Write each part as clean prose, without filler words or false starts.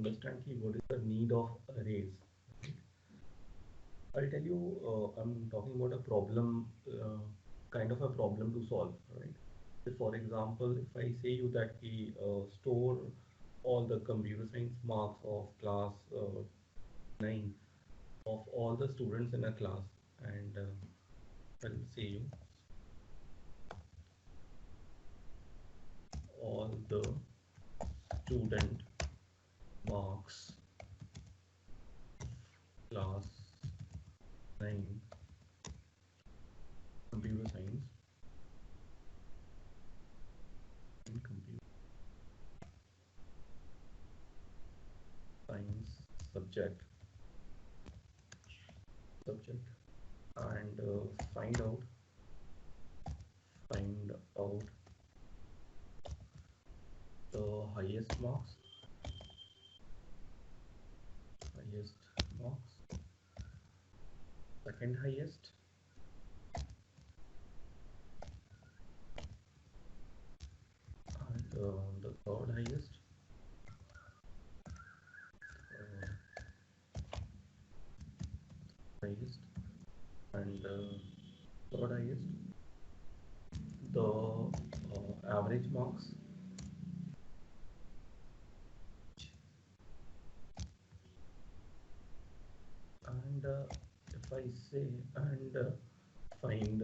understand what is the need of arrays. I'll tell you, I'm talking about a problem, kind of a problem to solve, right? So for example, if I say you that we store all the computer science marks of class 9 of all the students in a class, and I'll say you all the student marks class 9 computer science and computer science subject and find out the highest marks, second highest, and the third highest, and third highest, the average marks, and if I say and find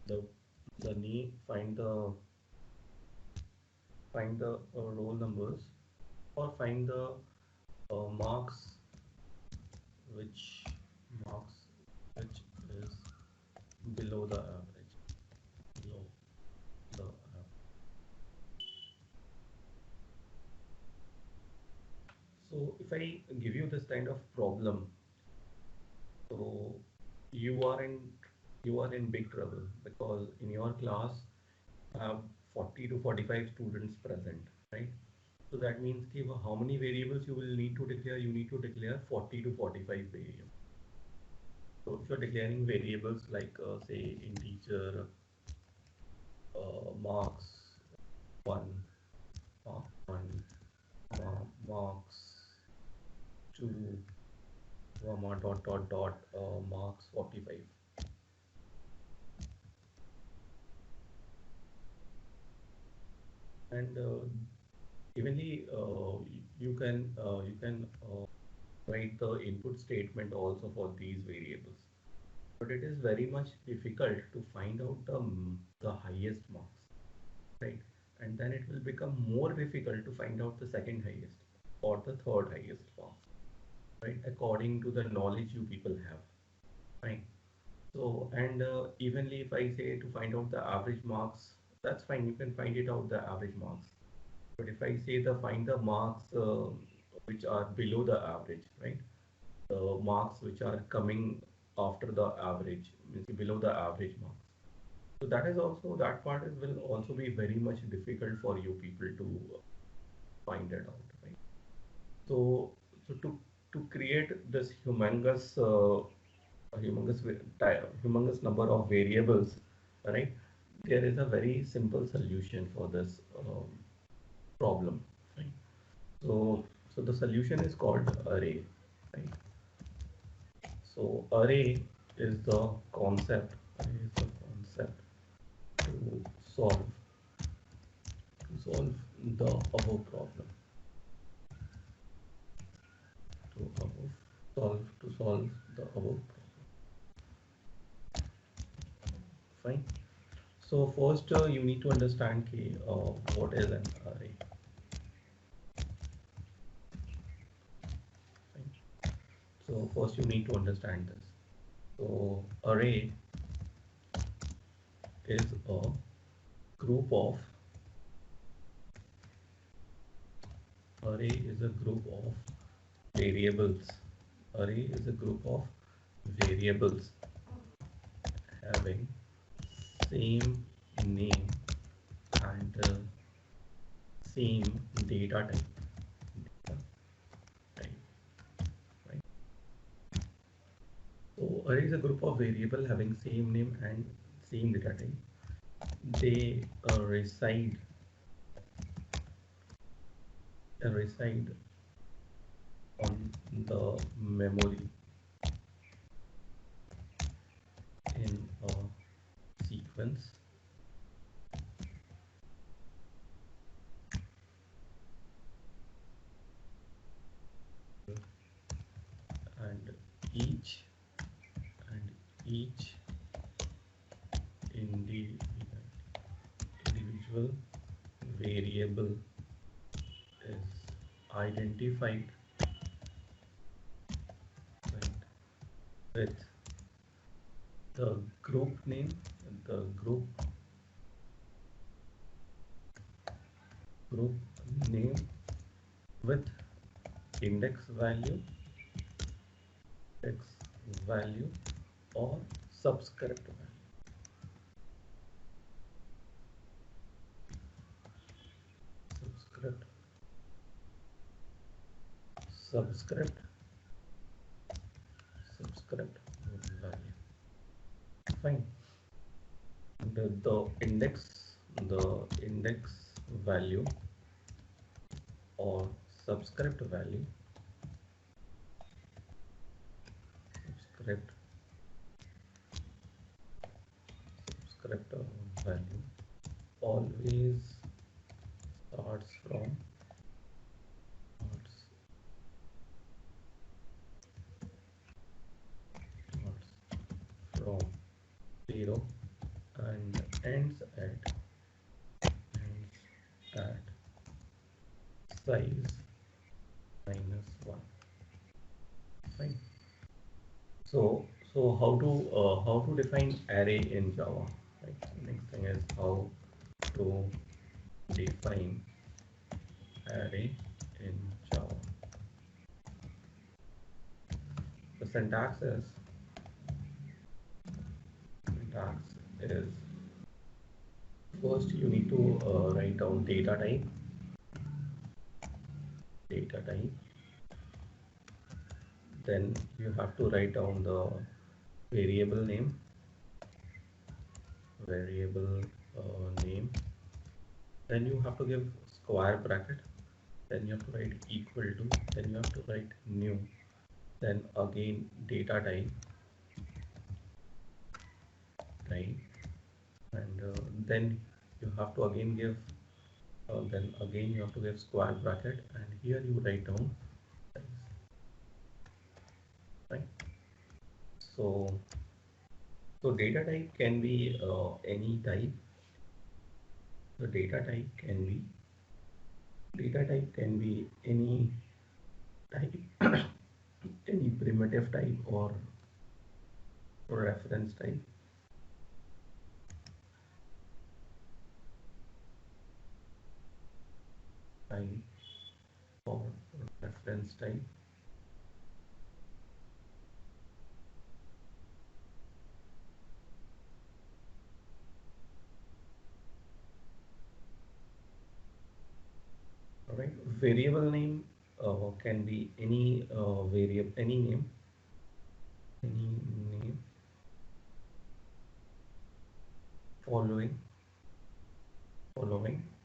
the name, find the roll numbers, or find the marks which marks which is below the average, below the average. So if I give you this kind of problem, so you are in big trouble, because in your class you have 40 to 45 students present, right? So that means how many variables you will need to declare? You need to declare 40 to 45 variables. So if you're declaring variables like say integer marks 1, mark 1, marks 2, comma dot marks 45. And evenly you can write the input statement also for these variables, but it is very much difficult to find out the highest marks, right? And then it will become more difficult to find out the second highest or the third highest marks, right, according to the knowledge you people have, right? So, and evenly if I say to find out the average marks, that's fine, you can find it out the average marks. But if I say find the marks which are below the average, right? The marks which are coming after the average, means below the average marks. So that part will also be very much difficult for you people to find it out, right? So to create this humongous number of variables, right? There is a very simple solution for this problem, right? So the solution is called array, right? So array is the concept, to solve the above problem, to solve the above problem. Fine. So first you need to understand what is an array. Fine. So first you need to understand this. So is a group of array is a group of variables. Array is a group of variables having same name and same data type, right? So array is a group of variable having same name and same data type. They reside on the memory in a sequence, and each each individual variable is identified, right, with the group name, the group name with index value, index value or subscript value. Subscript, subscript, subscript value. Fine. The index value or subscript value, subscript value always starts from starts from 0 and ends at size -1. Fine. So how to define array in Java? Right. Next thing is how to define array in Java. The syntax is first you need to write down data type, then you have to write down the variable name, name, then you have to give square bracket, then you have to write equal to, then you have to write new, then again data type, right, and then you have to again give then again you have to give square bracket, and here you write down size, right. So data type can be any type. The data type can be any type, any primitive type or reference type. Or reference type. All right. Variable name can be any variable, any name following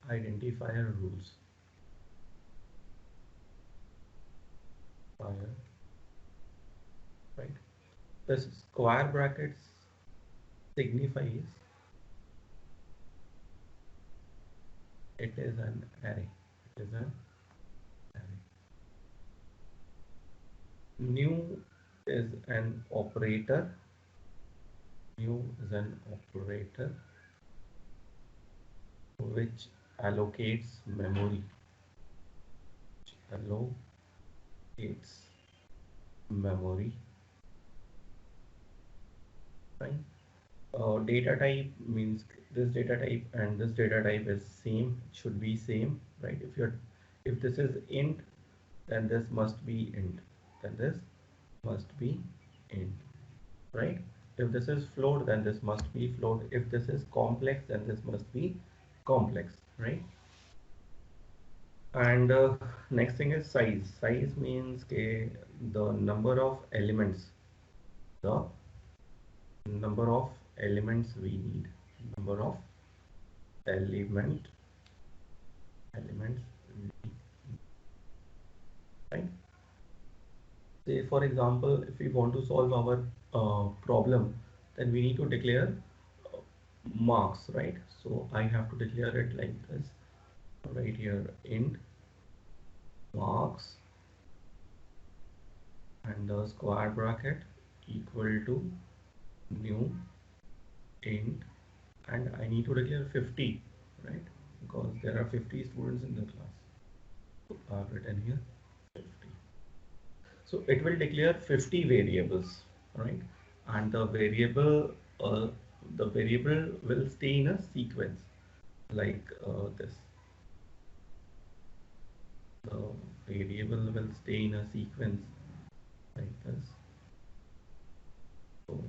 identifier rules. Right. The square brackets signifies it is an array. It is an array. New is an operator. New is an operator which allocates memory. Allocates memory. Fine. Data type means this data type and this data type is same, should be same, right? If this is int, then this must be int, then this must be int, right? If this is float, then this must be float. If this is complex, then this must be complex, right? And next thing is size. Size means the number of elements, the number of elements we need, number of elements, right? Say for example, if we want to solve our problem, then we need to declare uh, marks, right? So I have to declare it like this, right here, int marks and the square bracket equal to new int, and I need to declare 50, right? Because there are 50 students in the class. So I've written here 50. So it will declare 50 variables, right? And uh, the variable will stay in a sequence like this. The variable will stay in a sequence like this. So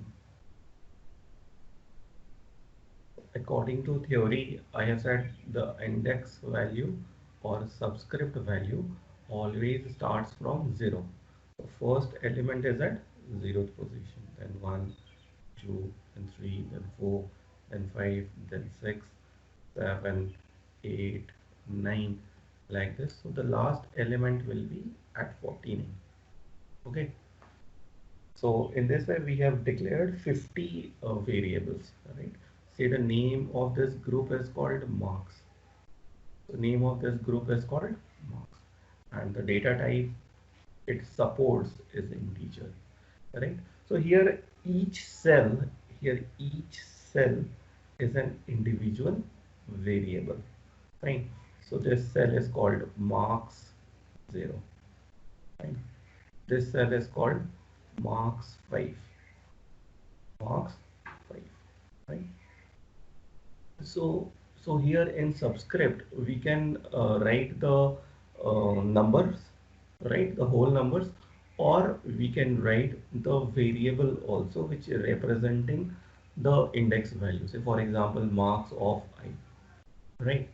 according to theory, I have said the index value or subscript value always starts from 0. The first element is at 0th position, then 1, 2, then 3, then 4, then 5, then 6, 7, 8, 9, like this. So the last element will be at 49. Okay. So in this way we have declared 50 variables, right? Say the name of this group is called marks. The name of this group is called marks, and the data type it supports is integer, right? So each cell, here each cell is an individual variable, right? So this cell is called marks 0, right? This cell is called marks 5, marks 5, right? So here in subscript we can write the numbers, right? The whole numbers, or we can write the variable also which is representing the index value. Say for example marks of I, right?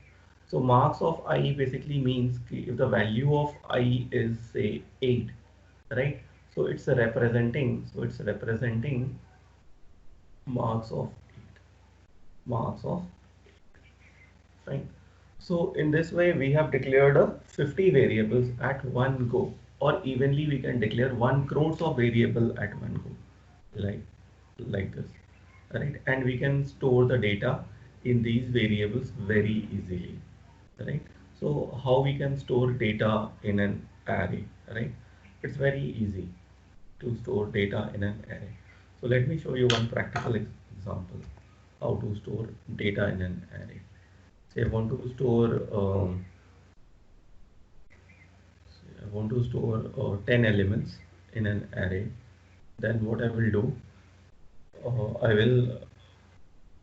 So marks of I basically means if the value of I is say 8, right? So it's representing marks of 8, marks of, right? So in this way we have declared a 50 variables at one go, or evenly we can declare 1 crores of variable at one go, like this, right? And we can store the data in these variables very easily, right? So how we can store data in an array, right? It's very easy to store data in an array. So let me show you one practical example how to store data in an array. Say I want to store 10 elements in an array. Then what I will do, I will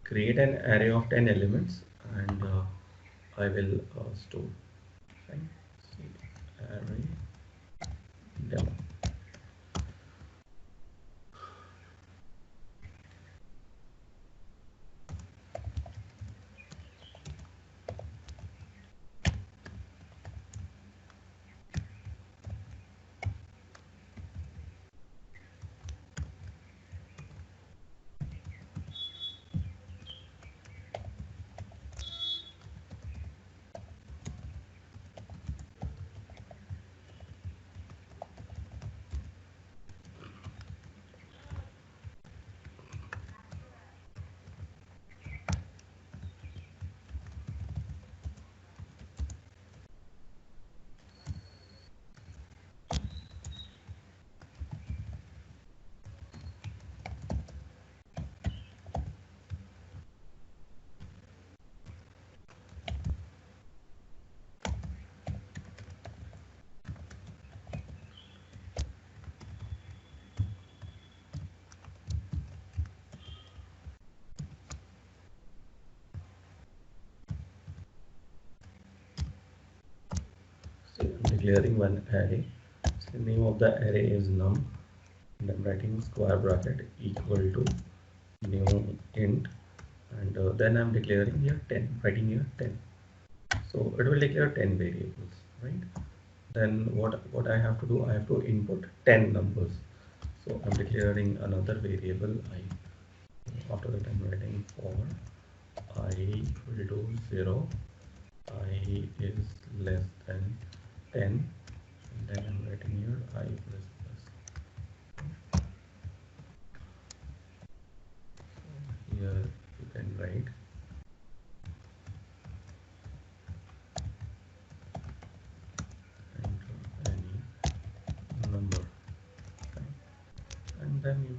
create an array of 10 elements, and I will store, right? See, array demo. So I'm declaring one array. So the name of the array is num, and I'm writing square bracket equal to new int, and then I'm declaring here 10, writing here 10. So it will declare 10 variables, right? Then what I have to do, I have to input 10 numbers. So I'm declaring another variable I. After that I'm writing for I equal to 0, I is less than 10, and then I'm writing here I plus plus.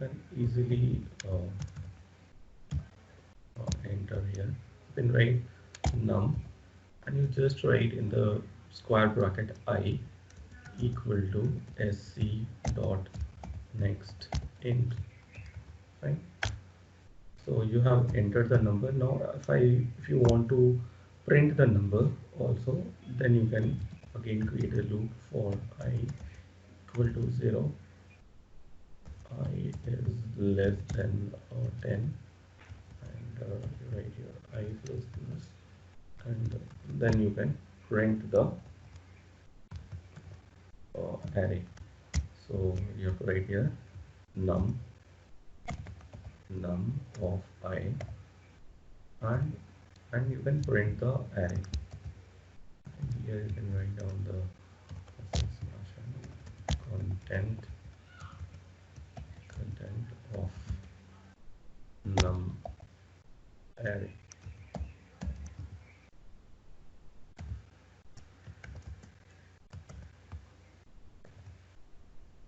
can easily enter here. You can write num, and you just write in the square bracket I equal to sc dot next int, right? So you have entered the number. Now if you want to print the number also, then you can again create a loop for I equal to 0, I is less than 10, and you write here I plus plus, and then you can print the array. So you have to write here num of I, and you can print the array. And here you can write down the content of num array.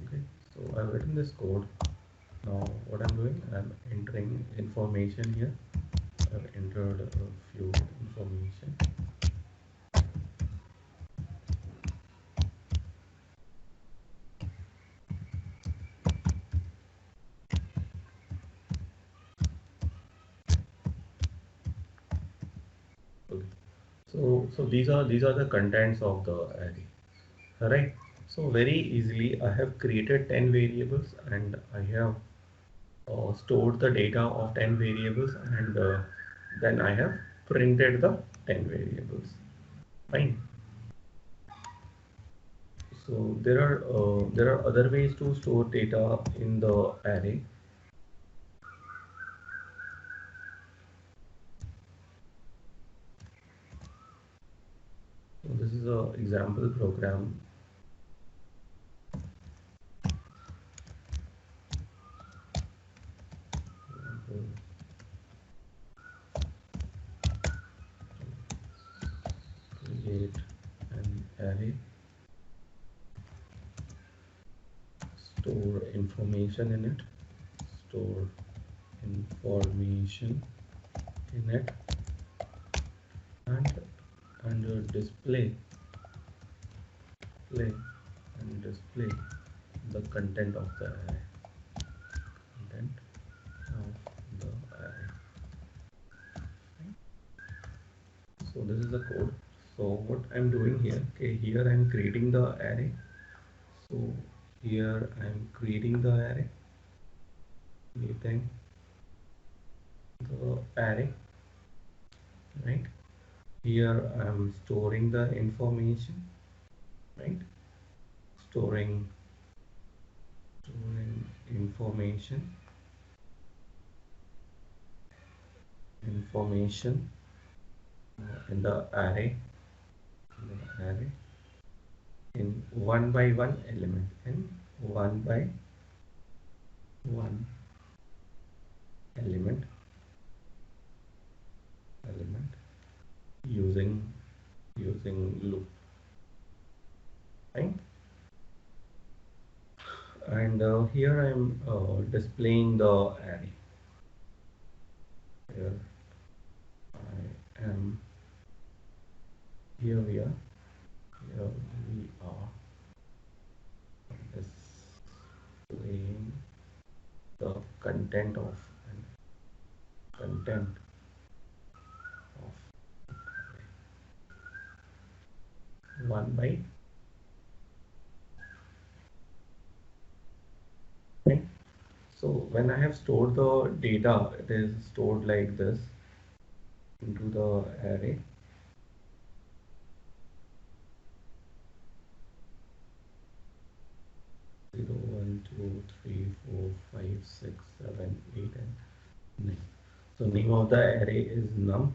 Okay, so I've written this code. Now what I'm doing, I'm entering information here. I've entered a few information. Okay. So these are the contents of the array. Alright. So very easily I have created 10 variables, and I have stored the data of 10 variables, and then I have printed the 10 variables. Fine. So there are other ways to store data in the array. So this is a example program. Create an array, store information in it, store information in it, and display the content of the array. Content of the array. So this is the code. So what I'm doing here, okay, here I'm creating the array. So here I'm creating the array, creating the array, right? Here I'm storing the information, right? Storing information in the array, in one by one element, in one by one element using loop, right? And here I'm displaying the array. Here I am. Here we are. Here we are displaying the content of one by, right? So when I have stored the data, it is stored like this into the array. Zero, 1, 2, 3, 4, 5, 6, 7, 8, and 9. So name of the array is num.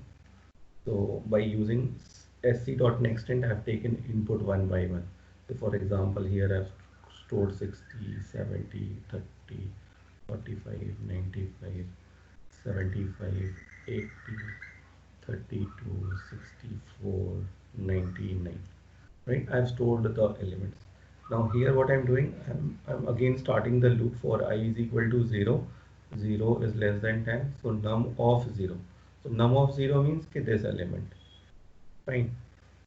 So by using sc.nextInt, I have taken input one by one. So for example, here I've stored 60, 70, 30, 45, 95, 75, 80, 32, 64, 99. Right? I've stored the elements. Now here what I'm doing, I'm again starting the loop for I is equal to 0. 0 is less than 10. So num of 0. So num of 0 means this element. Fine.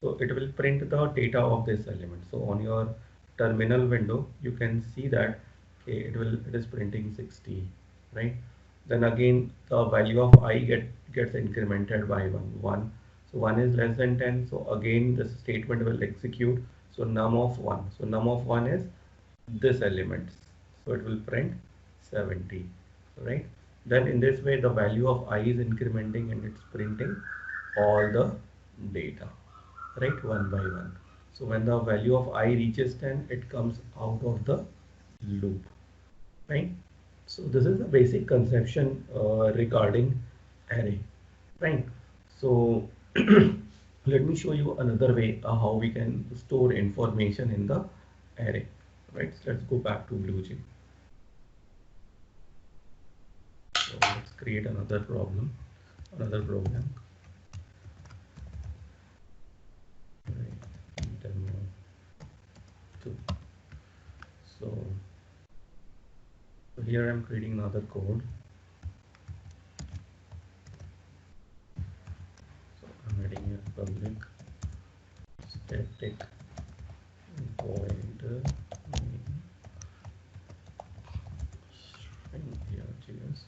So it will print the data of this element. So on your terminal window, you can see that okay, it is printing 60, right? Then again the value of I gets incremented by 1. So 1 is less than 10. So again this statement will execute. So num of 1. So num of 1 is this element. So it will print 70, right? Then in this way the value of I is incrementing and it's printing all the data, right, one by one. So when the value of I reaches 10, it comes out of the loop, right? So this is the basic conception regarding array, right? So let me show you another way how we can store information in the array, right? So let's go back to BlueJ. So let's create another program. Right, demo 2. So here I'm creating another code. So I'm writing here public static void main string here JS.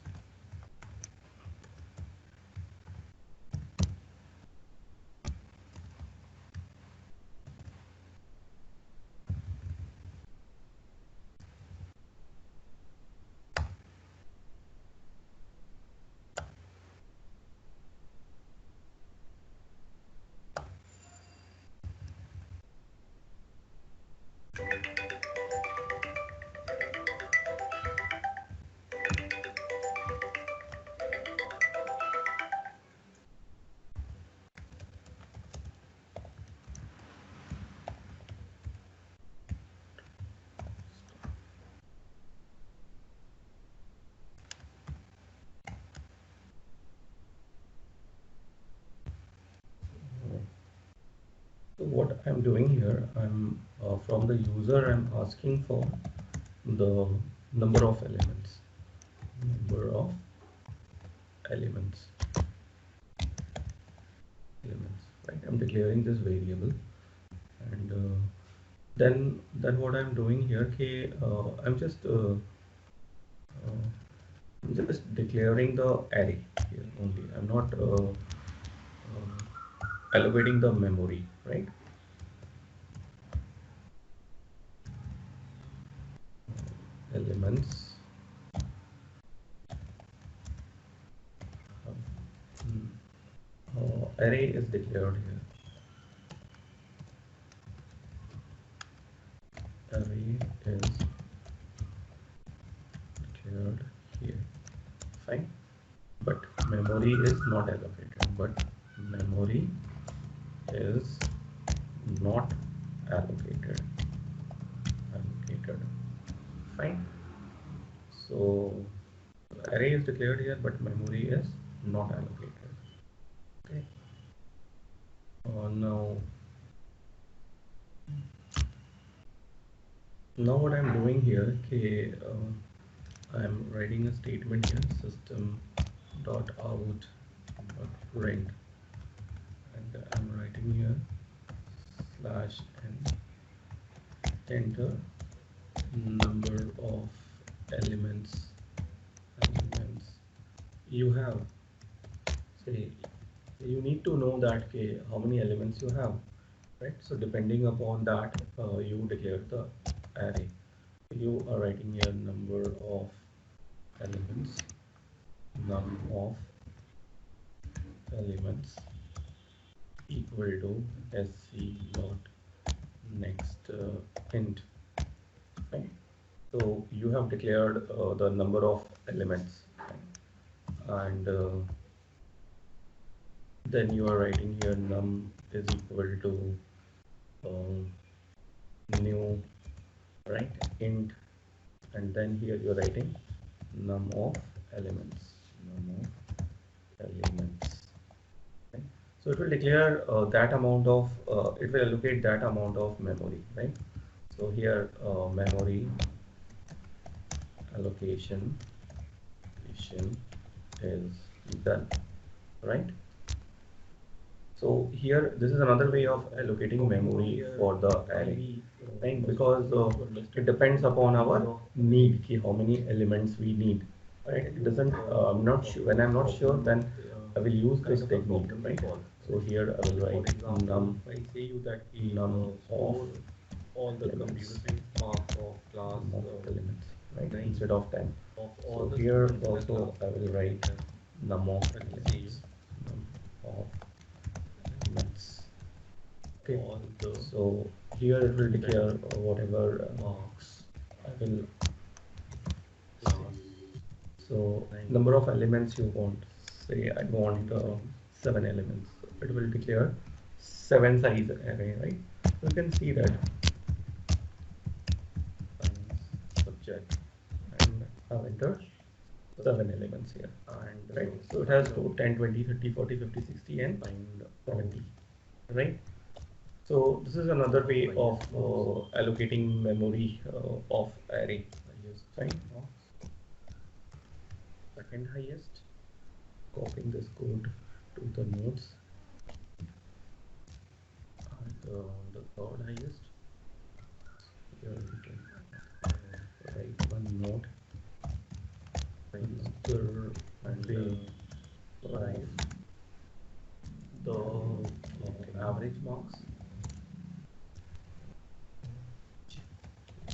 So what I'm doing here, I'm from the user, I'm asking for the number of elements, number of elements, right? I'm declaring this variable, and then what I'm doing here, okay, I'm just declaring the array here only. I'm not allocating the memory, right? Elements. Array is declared here. Array is declared here. Fine. But memory is not allocated. Allocated. Fine. So array is declared here, but memory is not allocated. Okay. Now what I'm doing here, okay, I'm writing a statement here, system.out.print, and I'm writing here /n, enter number of elements you have. Say you need to know that okay, how many elements you have, right? So depending upon that, you declare the array. You are writing here number of elements, num of elements equal to sc dot next int. Right? So you have declared the number of elements, right? And then you are writing here num is equal to new, right, int, and then here you are writing num of elements. Right? So it will declare that amount of it will allocate that amount of memory, right? So here memory allocation is done, right? So here, this is another way of allocating memory for the array, right? Because it depends upon our need, ki how many elements we need, right? It doesn't, I'm not sure, when I'm not sure, then I will use this technique, right? So here I will write num of all the computer science marks of class elements, right? Instead of 10. So here also I will write num of elements, num of elements. Okay, so here it will declare whatever marks I will so number of elements you want. Say I want 7 elements. It will declare 7 size array, right? You can see that subject and I've entered 7 elements here, and right, so it has to 10, 20, 30, 40, 50, 60 and 70, right? So this is another way of allocating memory of array. Right? Second highest, copying this code to the nodes, and the third highest, here we can write one node, register and derive the average marks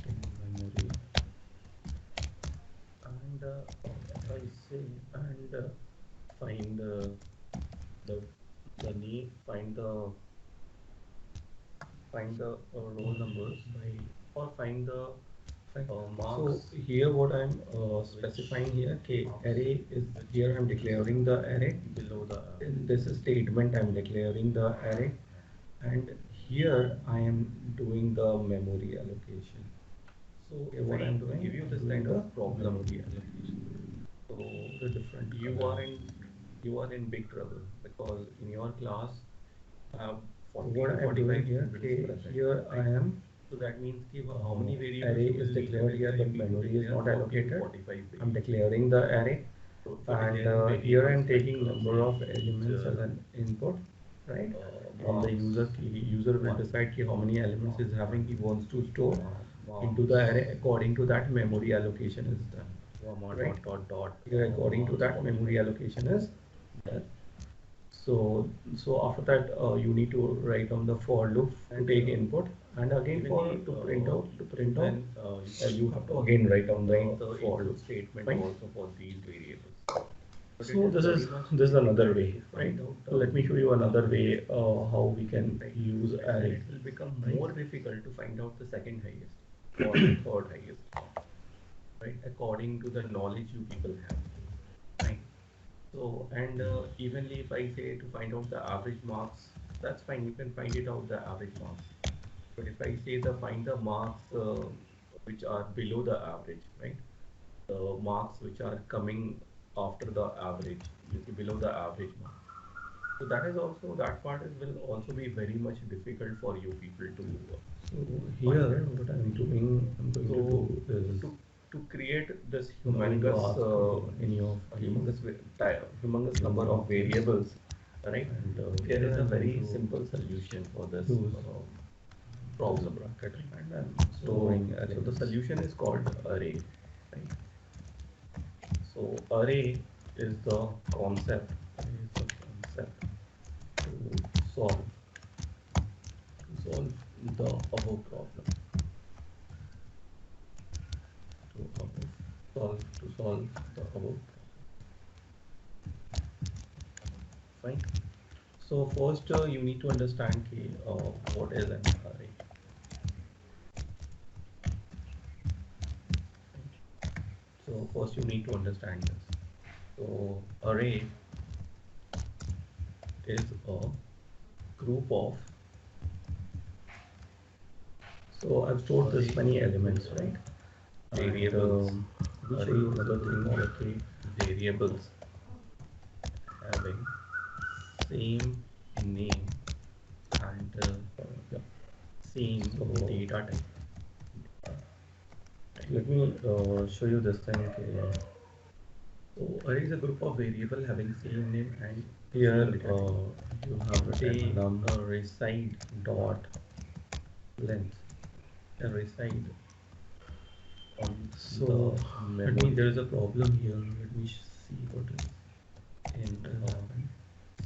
in memory, and if I say and find the name, find the roll numbers by, or find the marks. So here what I'm specifying here, okay, array is here I'm declaring the array below the, in this statement I'm declaring the array, and here I am doing the memory allocation. So what I'm doing, give you this kind of problem allocation. So the different you are in big trouble, because in your class have 40 what I am doing here, okay, here I am. So that means how many variables array is declared here, but memory is not allocated. I'm declaring the array, and here I am taking number of elements as an input, right? From the user key, user will decide how many elements is having he wants to store into the array. According to that, memory allocation is done, right? Here according to that, memory allocation is done. So after that, you need to write on the for loop to take input, and again for to print out you have to again write on the for loop statement, right? Also for these variables. So this is another way, right? So let me show you another way how we can use array. It will become more difficult to find out the second highest or the third highest, right? According to the knowledge you people have, right? So, and evenly, if I say to find out the average marks, that's fine. You can find it out the average marks. But if I say the find the marks which are below the average, right? The marks which are coming after the average, below the average mark. So that is also, that part is will also be very much difficult for you people to. So here, what I'm doing, I'm going to do is to create this humongous humongous number of variables, right? And there is a very simple solution for this problem. And I'm storing array. So the solution is called array, right? So array is the concept, to solve the above problem. To solve the above. Fine. So first you need to understand what is an array. So first you need to understand this. So array is a group of, so I've stored this many elements, right? Variables. I'll show you another thing, okay, variables having same name and same data type. let me show you this thing. So array is a group of variable having same name, and here you have written num reside dot length, reside on so the let me, there is a problem here. Let me see what is in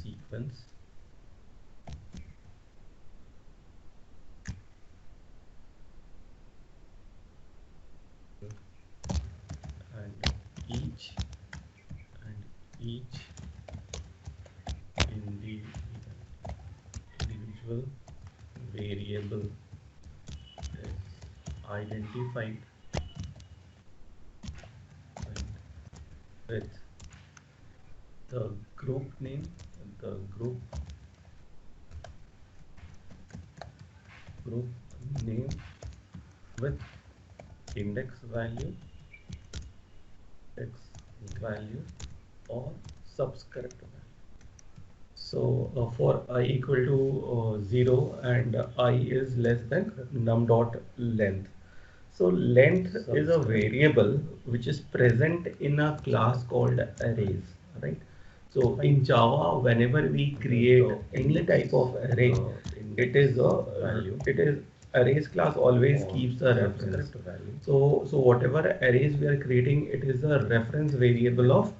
sequence. And each individual variable is identified with the group name, the group name with index value or subscript value. So for I equal to 0 and I is less than num dot length. So length is a variable which is present in a class called arrays, right? So in Java, whenever we create any type of array, it is a value. It is arrays class always keeps a reference. So whatever arrays we are creating, it is a reference variable of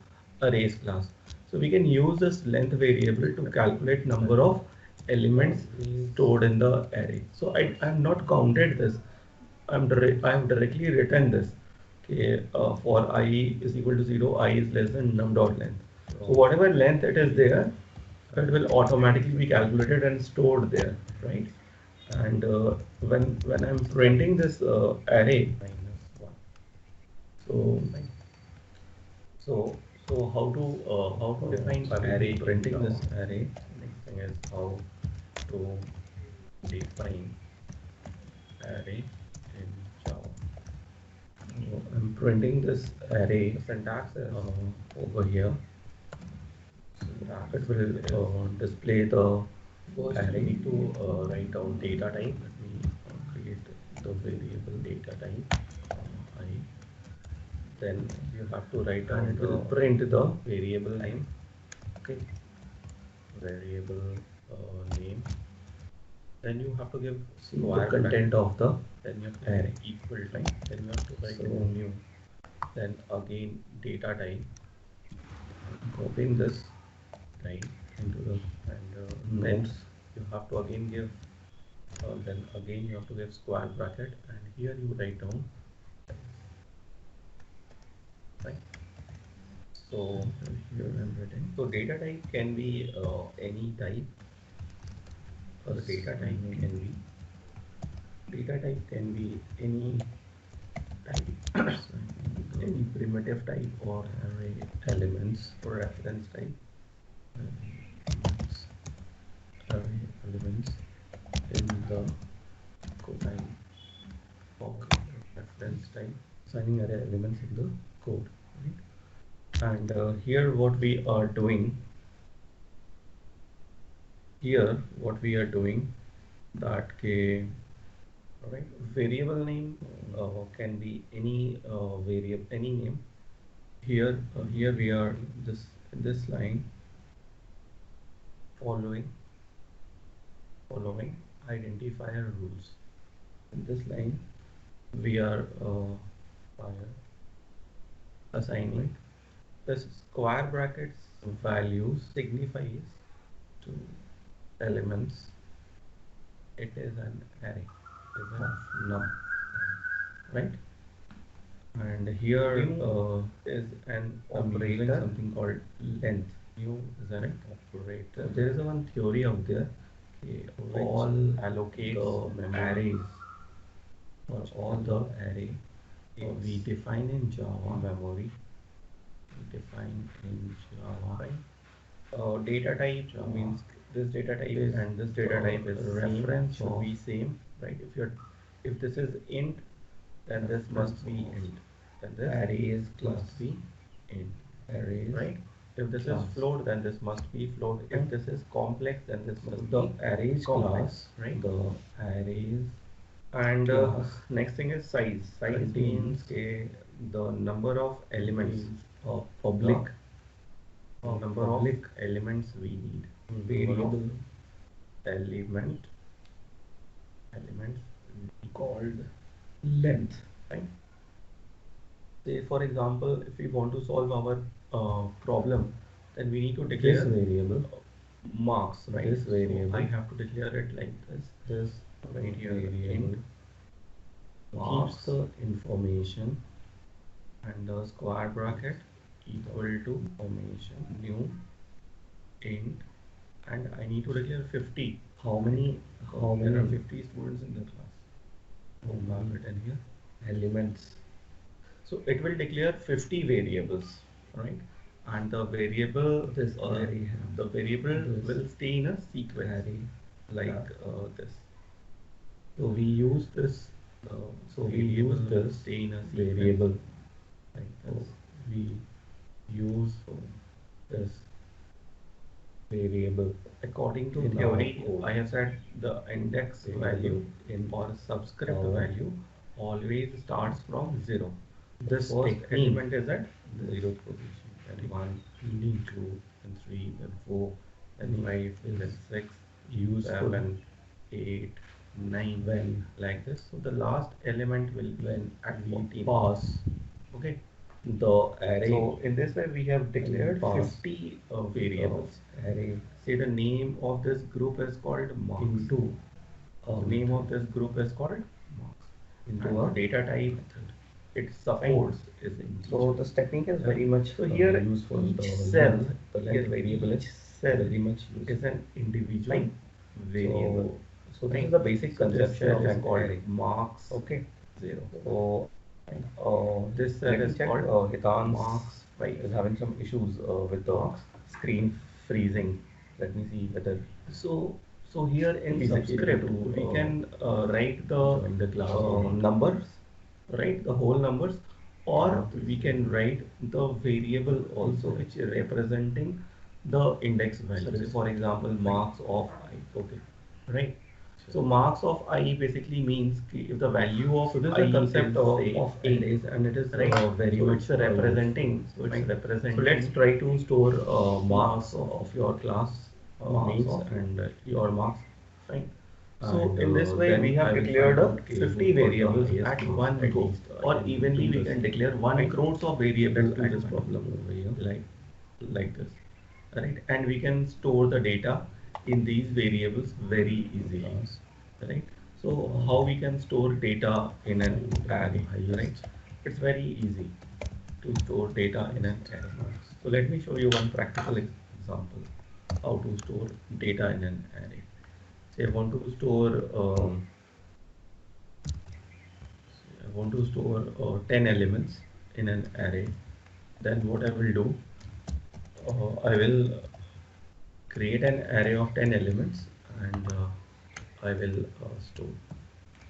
arrays class. So we can use this length variable to calculate number of elements stored in the array. So I have not counted this. I have directly written this. Okay, for I is equal to 0, I is less than num dot length. So whatever length it is there, it will automatically be calculated and stored there, right? And when I'm printing this array, so how to define array? Printing this array. Next thing is how to define array in Java. So I'm printing this array. The syntax is over here. It will display the array. Need to write down data type. Let me create the variable data type. I. Then you have to write down and it will print the variable name. Okay. Variable name. Then you have to give the content of the array equal type. Then you have to write new. Then again data type. Copying this right into the and then you have to again give. Then again you have to give square bracket, and here you write down. Right. So here I'm writing. So data type can be any type. The data type can be any type, any primitive type or array elements for reference type. Array elements in the code type or reference type. Assigning array elements in the code, right? And here what we are doing. Here what we are doing that right, variable name can be any variable, any name. Here we are this line following identifier rules. In this line we are assigning the square brackets values signifies to elements. It is an array. It is of num, right? And here is an operator, something called length. New is an operator. There is one theory out there. All allocates the arrays for all the array. We define in Java memory. We define in Java. Right? Data type means this data type is, and this data type is reference should be same, right? If this is int, then this must be int. Then this arrays must be int. Arrays, right? If this is float, then this must be float. If this is complex, then this must be arrays complex, right? The arrays And next thing is size. Size means the number of elements of public, number of elements we need. Variable elements called length, right? Say for example, if we want to solve our problem, then we need to declare this variable marks, right? This variable, so I have to declare it like this. This right here variable keeps the information and the square bracket equal to information new int, and I need to declare 50. How many? There are 50 students in the class. Mark it in here. Elements. So it will declare 50 variables, right? And the variable will stay in a sequence like this. So we use this. Stay in a variable like this. We use this variable according to theory. I have said the index value or subscript value always starts from 0. This first element is at the 0th position. Then 1, then 2, then 3, then 4, then 5, then 6, 7, 8, 9, when like this. So the last element will be at 14. Pass. Okay. The array. So in this way we have declared 50 variables. Array. Say the name of this group is called marks. Into the name of this group is called marks. Into a data type it supports is integer. So this technique is very much here used for each cell. The length variable is very much used. Is an individual variable. So this is the basic conception of an array. Marks. Okay. 0. So this cell is called Hitan's marks is having some issues with the screen freezing. Let me see whether so here in subscript we can write the class numbers, right? The whole numbers, or we can write the variable also which is representing the index value. So for example, marks of I. Okay, right? So marks of I basically means if the value of this is the concept of arrays, and it is very much representing. So it's representing. So let's try to store marks of your class names and your marks, right? So in this way we have declared 50 variables at one go, or evenly we can declare 1 crores of variables to this problem over here, like this, right? And we can store the data in these variables very easily, right? So how we can store data in an array, right? It's very easy to store data in an array. So let me show you one practical example how to store data in an array. Say I want to store 10 elements in an array. Then what I will do, I will create an array of 10 elements and I will store,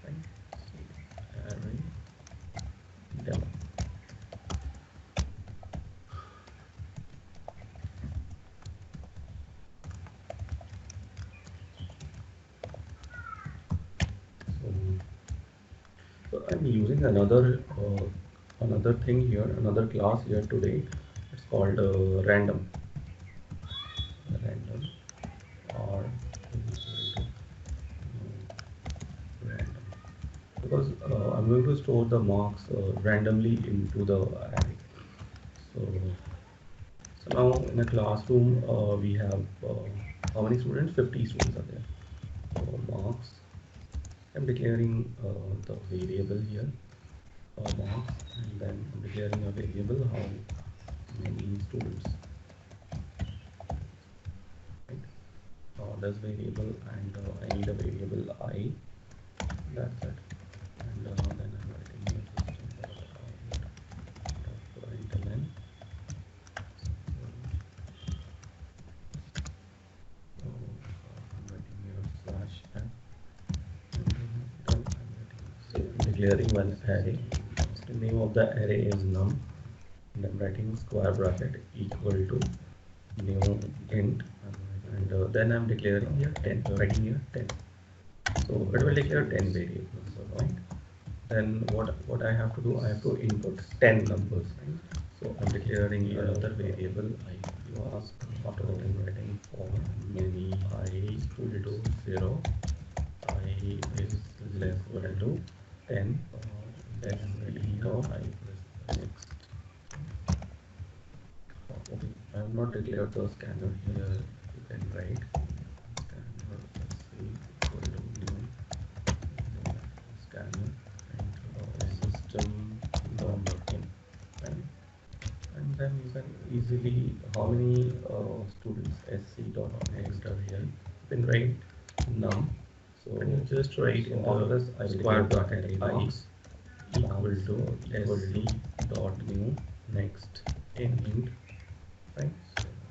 right? So, array demo. So I'm using another thing here, another class here today. It's called random or random, because I'm going to store the marks randomly into the array. So now in a classroom we have how many students? 50 students are there. So marks, I'm declaring the variable here, marks, and then I'm declaring a variable how many students, right? This variable, and I need a variable I. That's it. And then I'm writing the system println. So I'm writing here /f. Declaring one array. The name of the array is num, and I'm writing square bracket equal to new int, and then I'm declaring here 10, writing here 10. So it will declare 10 variables Right. Then what I have to do, I have to input 10 numbers, right? So I'm declaring another variable I. You ask after that I'm writing for many I equal to 0, I is less equal to 10, then dot I plus next. Okay, I have not declared the scanner here. You can write scanner equal to new scanner and system in, and then you can easily how many students SC dot enter here. You can write num. So you just write in the square bracket I equal to SC dot new next int, right?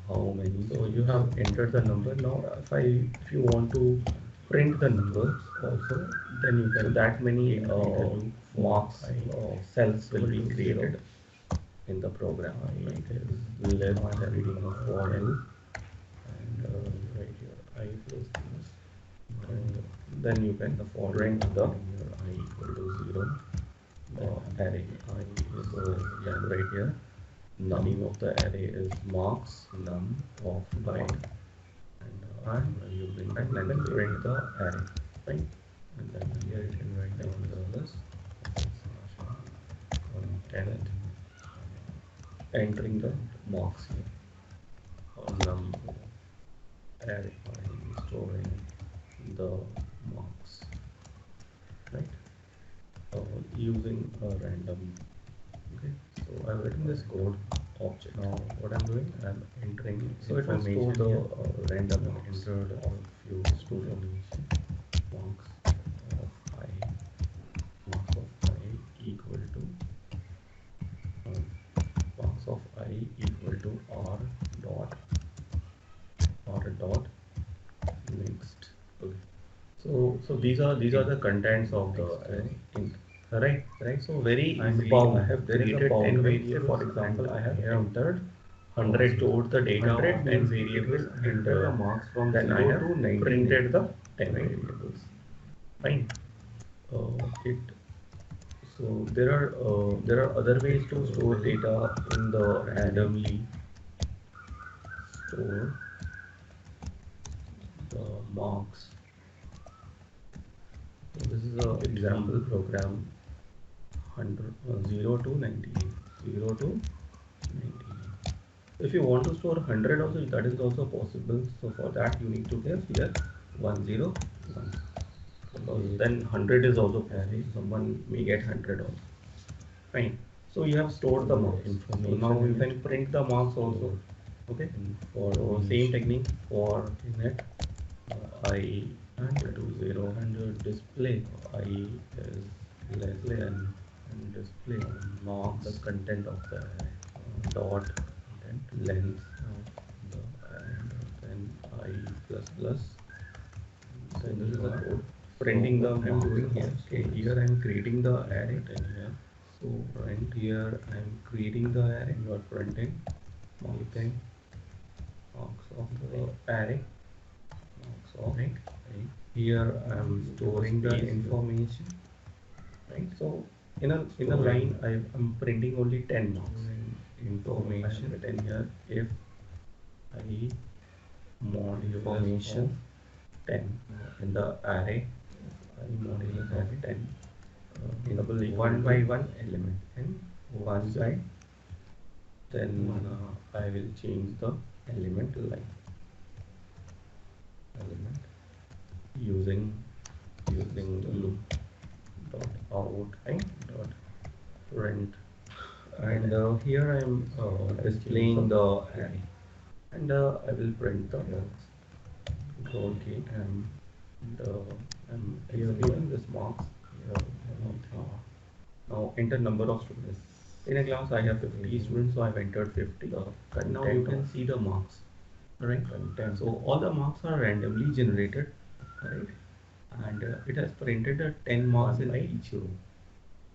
How many? So you have entered the number. Now if you want to print the numbers also, then you can, so that many marks cells will be created in the program. Right? It is less than reading of for L, and right here I plus this, and then you can print the I equal to 0 array. I is right here. The name of the array is marks num of byte, and I'm using and then print the array, right? And then here you can write down the plus content, entering the marks here. Num array, I'm storing the marks, right? Using a random. Okay, so I've written this code object. Now what I'm doing, I'm entering, so it will store the random entered of few students marks of I equal to marks of I equal to r dot next. Okay, so these are the contents of the array int. Right. So very easily I have created 10 variables. For example, I have entered 100, stored the data of 10 variables, enter the marks from then 0 I have to 99. Printed the 10 variables. Fine. It so there are other ways to store data in the randomly store the marks. So this is an example program. 0 to 98, 0 to 98. If you want to store 100 also, that is also possible. So for that you need to give here 101, because then 100 is also possible. Someone may get 100 also. Fine. So you have stored the marks information. So now you can print the marks also. Okay. For same technique for net, I equal to 0 and display I is less than, and display marks the content of the dot content length of the, and then I plus plus. So this is the code printing the I'm doing here. Okay, here I'm creating the array here. So print here I'm creating the array. You are printing marking marks of the array. Marks of right. Here I'm storing the information. Right. So in a line I'm printing only 10 marks. Information written here if I mod information 10 in the array. I modulus of 10 in one by one element and one by, then I will change the element line using loop dot out and dot print, and here I am displaying the array, and I will print the marks. Okay, and I'm executing this marks. Now enter number of students. In a class I have 50 students, so I've entered 50. Now you can see the marks. Right. So all the marks are randomly generated, right? And it has printed 10 marks in each row,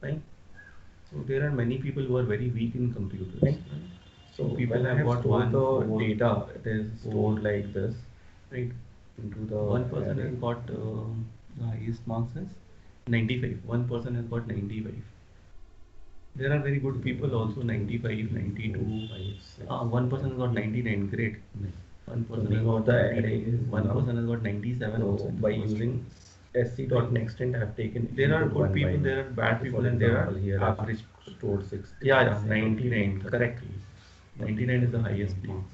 right? So there are many people who are very weak in computers, right? So people have got the data, it is stored like this, right? Into the one person has got the highest marks is 95. One person has got 95. There are very good people also 95, 92. One person has got 99. Great. One person has got the array. One person has got 97 also. By using sc.nextend I have taken. There are good people, there are bad people, and there are here average stored 6. Yeah, 99. Correct. 99 is the highest mark.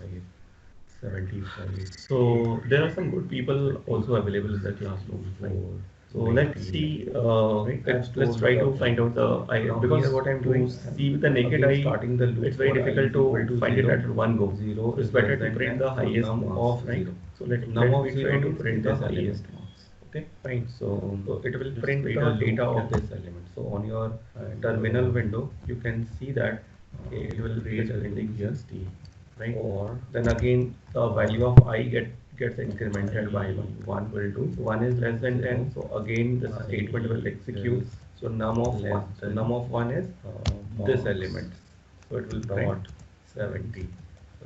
75. So there are some good people also available in the classroom. So let's see. Let's try to find out the. Because what I'm doing, see with the naked eye, starting the loop, it's very difficult to find it at one go. Zero. It's better to print the highest of right. So let me try to print the highest marks. Okay, fine. So it will print the data of this element. So on your terminal window, you can see that it will raise printing here. Right? Or then again the value of I gets incremented by 1 will do. 1 is less than 10, so again the statement will execute. So num of 1. So num of 1 is this element. So it will print 70.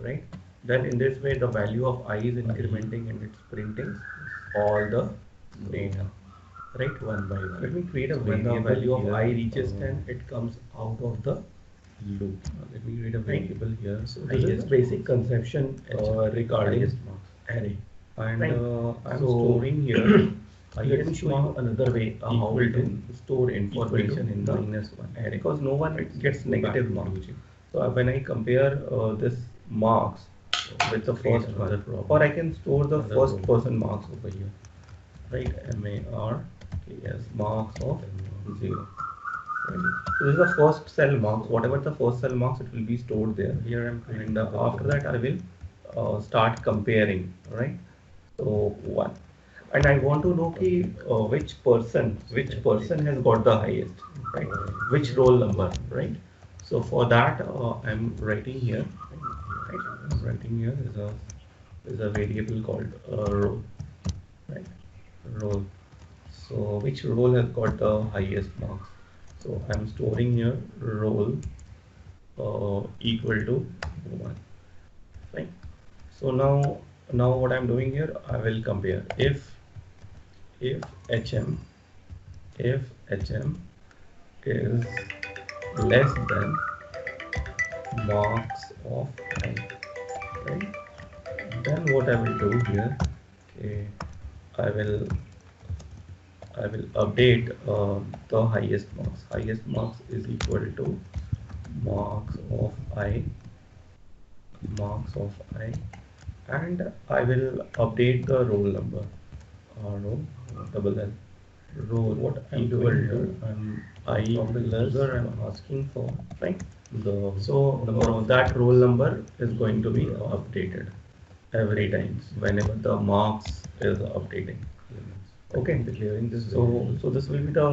Right? Then in this way the value of I is incrementing and it's printing all the data. Right? One by one. Let me create a variable. When the value of I reaches 10, it comes out of the loop. Let me create a variable here. So this is the basic conception regarding array. And I'm storing here. I can show you another way how we can store information in the -1 array, because no one gets negative marks. So when I compare this marks with the first one, or I can store the first person marks over here, right? MARKS marks of 0. So this is the first cell marks. Whatever the first cell marks, it will be stored there. Here and after that, I will start comparing. Right. So 1, and I want to know which person has got the highest. Right. Which roll number. Right. So for that, I'm writing here. Right. I'm writing here is a variable called roll. Right. Roll. So which roll has got the highest marks? So I'm storing here roll equal to 1. Right. So now what I'm doing here, I will compare if HM is less than marks of I, right? Then what I will do here, okay, I will update the highest marks. Highest marks is equal to marks of I, and I will update the roll number. Roll double L. Roll what I'm doing here. I from the user I'm asking for, right? That roll number is going to be updated every time whenever the marks is updating. Okay, declaring this. So this will be the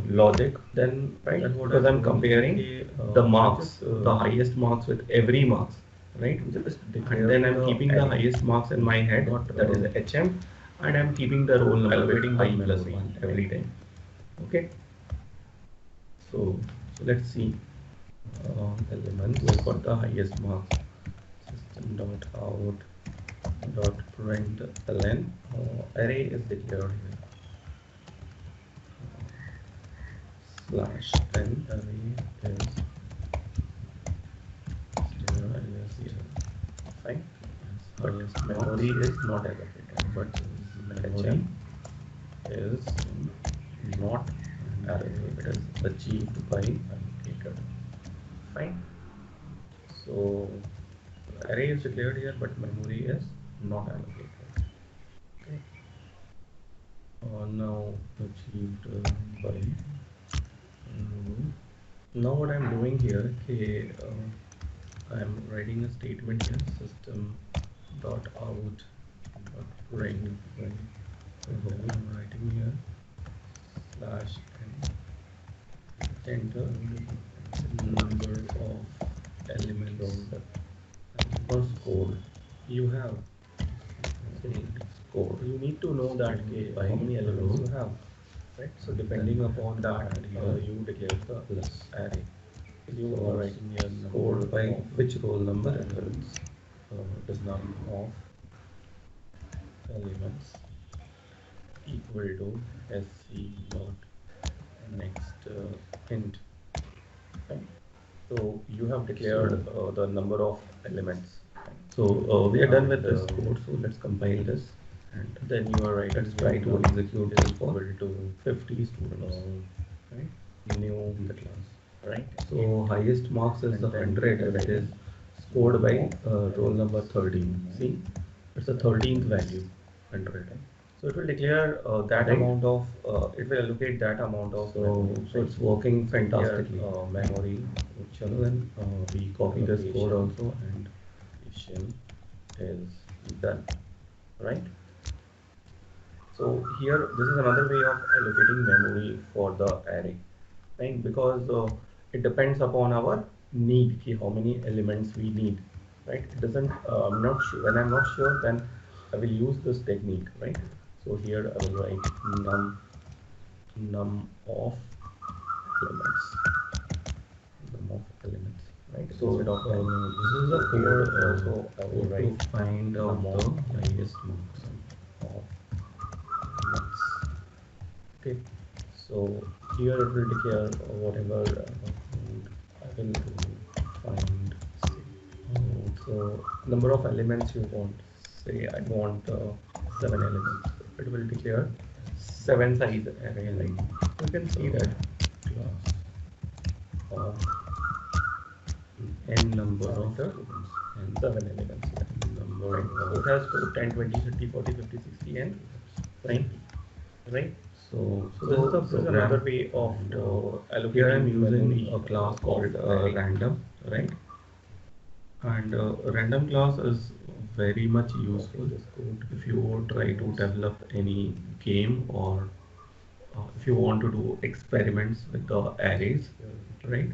logic then, right? Because I'm comparing the marks, the highest marks with every marks, right? And then I'm keeping the highest marks in my head, that is HM, and I'm keeping the roll number with I plus 1 every time. Okay. So let's see. Elements we've got the highest marks. System dot out dot print ln array is declared here. Slash n array is here. Fine. But memory is not allocated. But HM is not allocated. It is achieved by allocated. Fine. So array is declared here, but memory is not allocated. Okay. Now achieved by. Now what I'm doing here, okay, I'm writing a statement here, system dot out dot print. I'm writing here slash enter number of elements. First code you have code. You need to know that how many elements you have, right? So depending upon that, you declare the plus array. You are writing your code by which roll number elements does num of elements equal to sc dot next int. Right? So you have declared the number of elements. So we are done with this code. So let's compile this, and then you are right. Let's try to execute this for to 50 students. Right? New the class. Right. So highest marks is the 100, and it is scored by roll number 13. See, it's the 13th value, 100. So it will declare that amount of, it will allocate that amount of memory. So it's working fantastically. Memory, chalo then we copy this code also, and mission is done, right? So here, this is another way of allocating memory for the array, right? Because it depends upon our need, how many elements we need, right? It doesn't, I'm not sure, when I'm not sure, then I will use this technique, right? So here I will write num of elements, right? So this is the code. So I will write to find out the highest marks of elements. Okay. So here it will declare whatever I will find. So number of elements you want. Say I want 7 elements. It will declare 7 size array. Like you can see that class of n number of students and 7 elements. Number so it has 10, 20, 30, 40, 50, 60 and 90. Right? So this is another way of allocating. Here I'm using a class called random, right? And random class is very much useful if you try to develop any game, or if you want to do experiments with the arrays, right?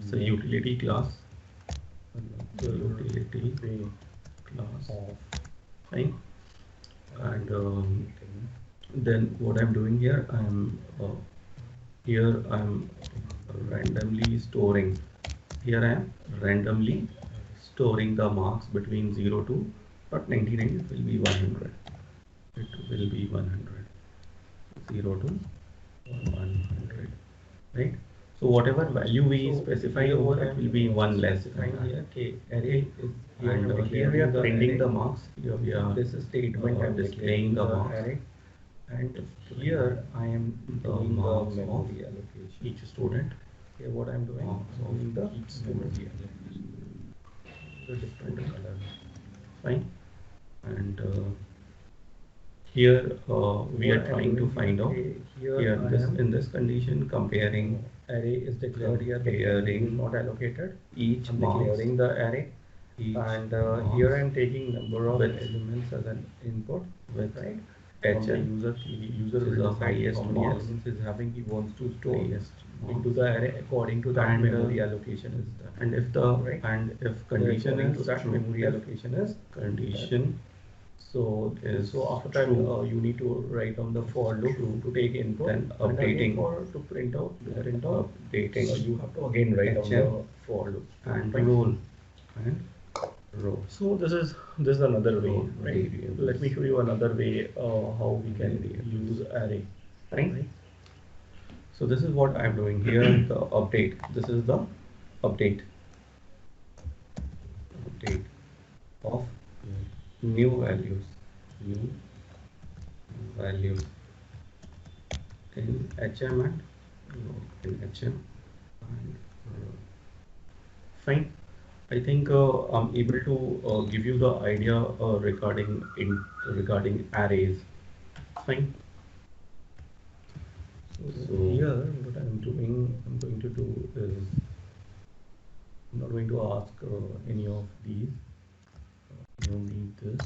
It's a utility class. The utility class, right? And then what I'm doing here, I'm randomly storing. Here I am randomly storing the marks between 0 to, not 99, it will be 100. It will be 100. 0 to 100, right? So whatever value we specify over, it will be 1 less. Okay, array is here, and here we are printing the marks. Here we are this statement I'm displaying the marks, and here I am the marks of each student. Here what I'm doing, the each student here, the different color, fine. And here we are trying to find out here in this condition, comparing array is declared here, comparing not allocated, each declaring the array, and here I am taking number of elements as an input with, right? User will decide how many elements is having, he wants to store into the array according to that memory allocation is done. And if the and if condition is to that memory allocation is condition, so after that you need to write on the for loop to take input, then updating to print out updating. So you have to again write on the for loop and roll and row. So this is another way, right? Let me show you another way how we can use array, right? So this is what I'm doing here. The update. This is the update of new values in HM and in HM and fine. I think I'm able to give you the idea regarding arrays. Fine. So here, what I'm going to do is I'm not going to ask any of these. I don't need this.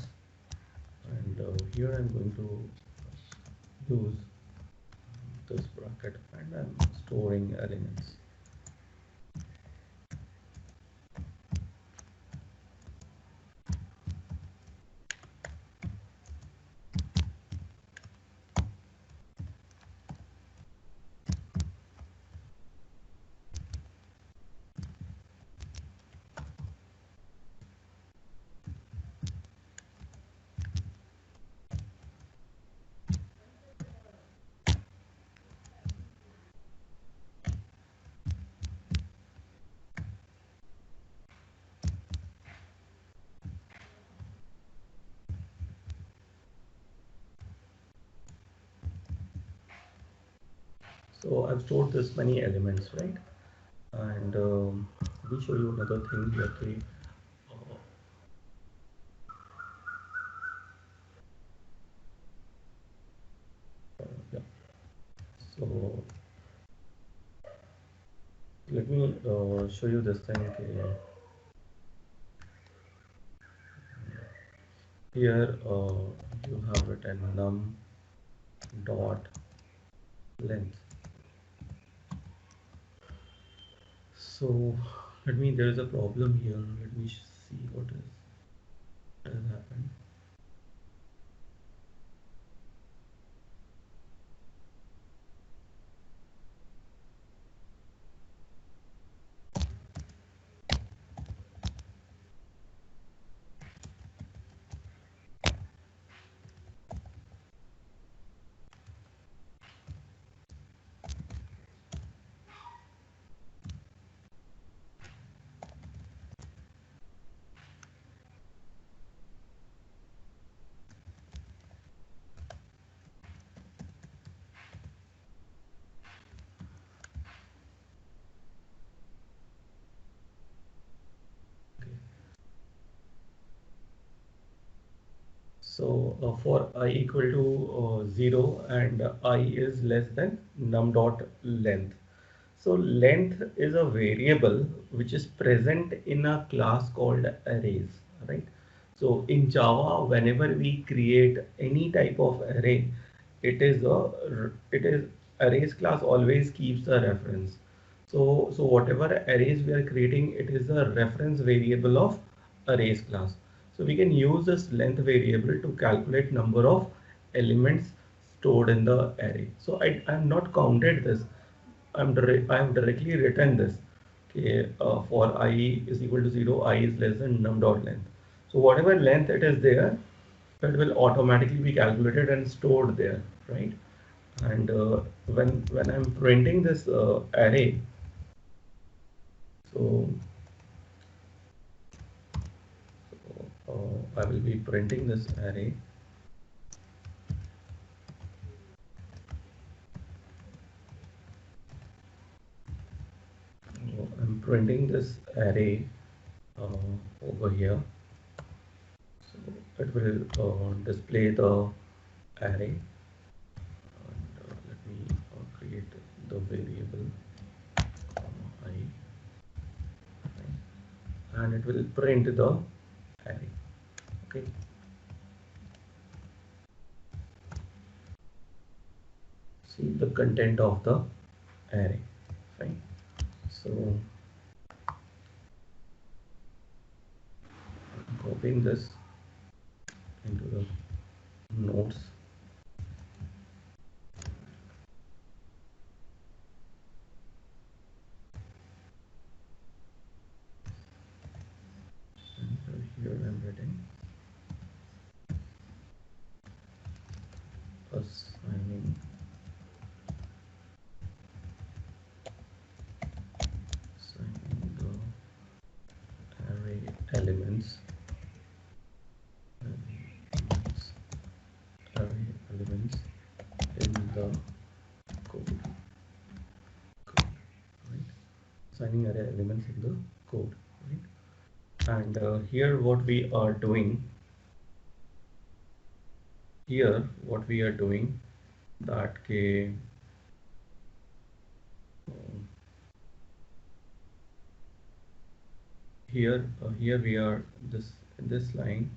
And here I'm going to use this bracket, and I'm storing elements. So I've stored this many elements, right? And let me show you another thing here. Okay. Uh, yeah. So let me show you this thing. Okay. Here you have written num dot length. So let me, there is a problem here. Let me see what has happened. Okay. So for I equal to 0 and I is less than num dot length. So length is a variable which is present in a class called arrays, right? So in Java, whenever we create any type of array, it is arrays class always keeps a reference. So whatever arrays we are creating, it is a reference variable of arrays class. So we can use this length variable to calculate number of elements stored in the array. So I am not counted this. I have directly written this. Okay, for I is equal to 0, I is less than num dot length. So whatever length it is there, it will automatically be calculated and stored there, right? And when I'm printing this array, so I will be printing this array. I'm printing this array over here. So it will display the array. And let me create the variable I, and it will print the array. Okay. See the content of the array. Fine. So copying this into the notes. And here I'm writing assigning assigning the array elements elements array elements in the code. Right? Assigning array elements in the code. Right? And here what we are doing, that um, here we are this line,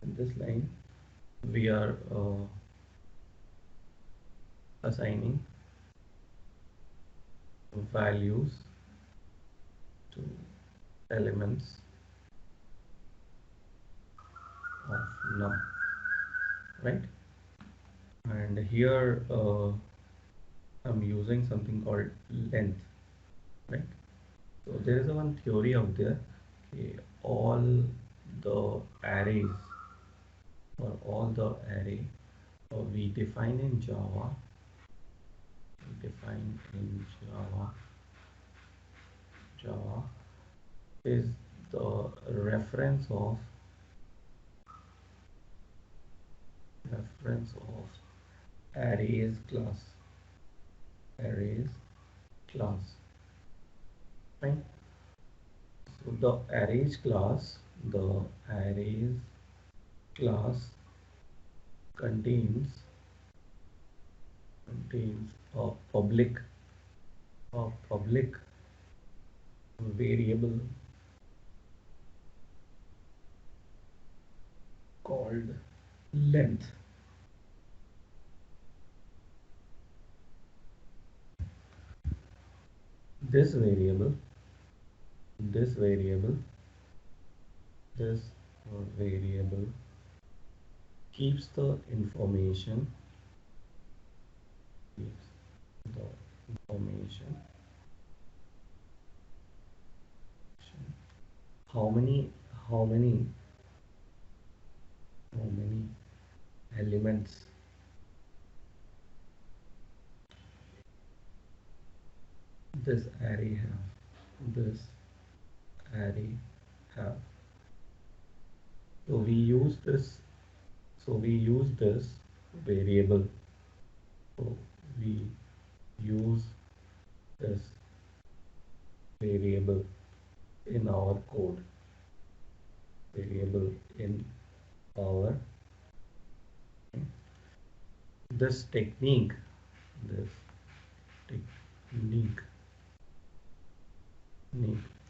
in this line we are assigning values to elements of num, right? And here I'm using something called length, right? So there is a one theory out there. Okay, all the arrays or all the array we define in Java, Java is the reference of reference of arrays class, arrays class. Fine. So the arrays class contains a public variable called length. This variable, this variable, this variable keeps the information, keeps the information. How many, how many, how many elements this array have? This array have. So we use this. So we use this variable. So we use this variable in our code. Variable in our this technique. This technique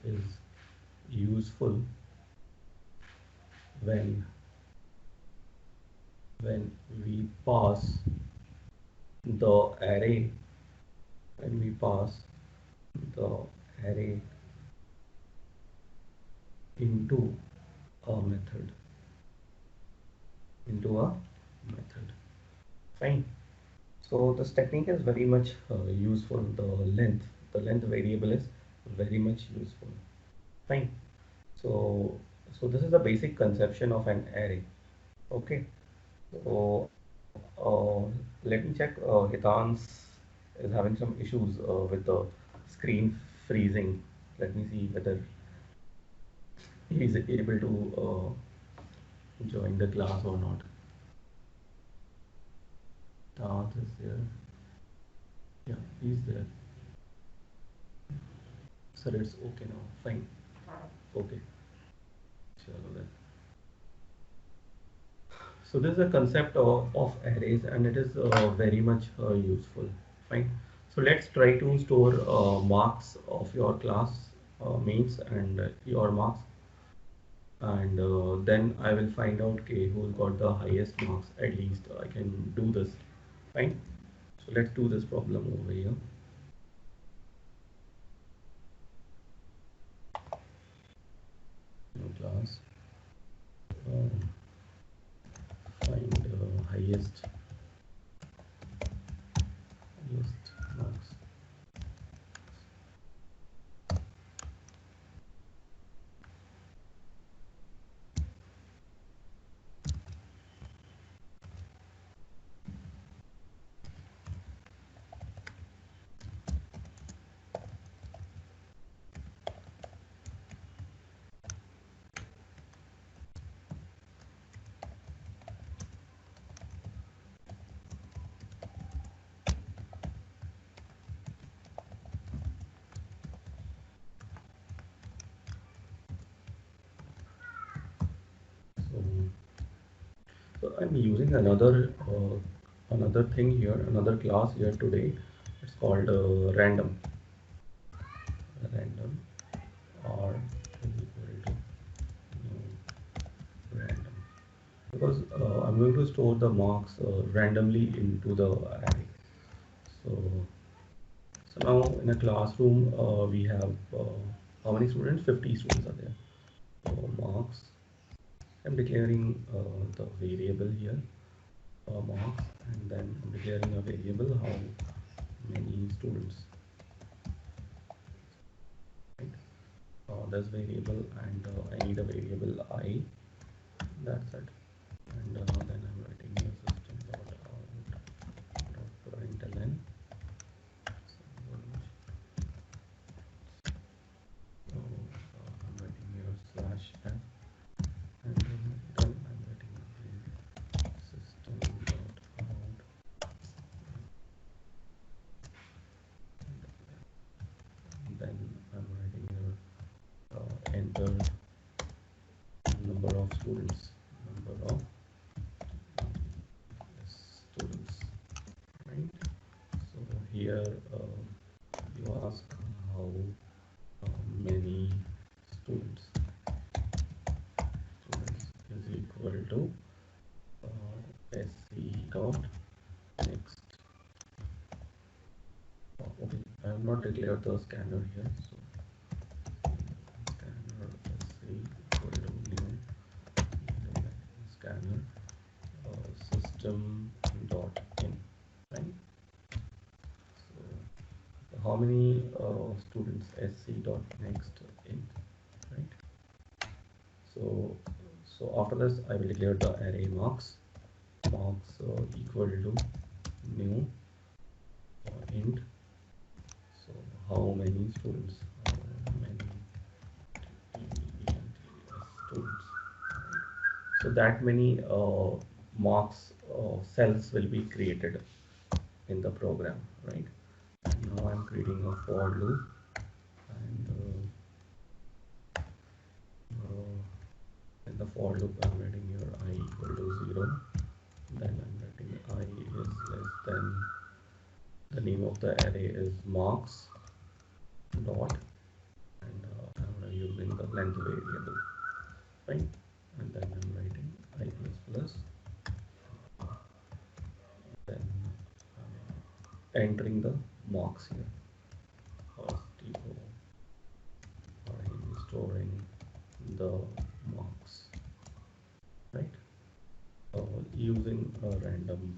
is useful when we pass the array, when we pass the array into a method, fine. So this technique is very much useful. The length variable is very much useful, fine. So this is the basic conception of an array. Okay, so let me check. Hitan's is having some issues with the screen freezing. Let me see whether he is able to join the class or not. Hitan is there. Yeah, he's there. Sir, it's okay now. Fine. Okay. Chalo then. So this is a concept of arrays, and it is very much useful. Fine. So let's try to store marks of your class mates and your marks, and then I will find out okay, who got the highest marks. At least I can do this. Fine. So let's do this problem over here. New class. Find highest marks. So I'm using another thing here, another class here today. It's called random. Random or is equal to random, because I'm going to store the marks randomly into the array. So now in a classroom we have how many students? 50 students are there. So marks. I'm declaring the variable here, marks, and then I'm declaring a variable how many students. Right? This variable, and I need a variable I. That's it. And then I'm writing the system.out.println. So I'm writing here /f, and then I'm writing system. enter number of students, students, right? So here you ask how many students is equal to SC dot next. Okay, I have not declared the scanner here, so scanner SC equal to new scanner system dot in, right? So how many students SC dot next in, right? So after this I will declare the array marks equal to new int. So how many students, students, so that many marks cells will be created in the program, right? And now I'm creating a for loop, and in the for loop I'm writing here I equal to 0, then I'm writing I is less than, the name of the array is marks dot, and I'm using the length variable, right? And then I'm writing I plus plus, then entering the marks here. First I'm storing the marks, right? Using a random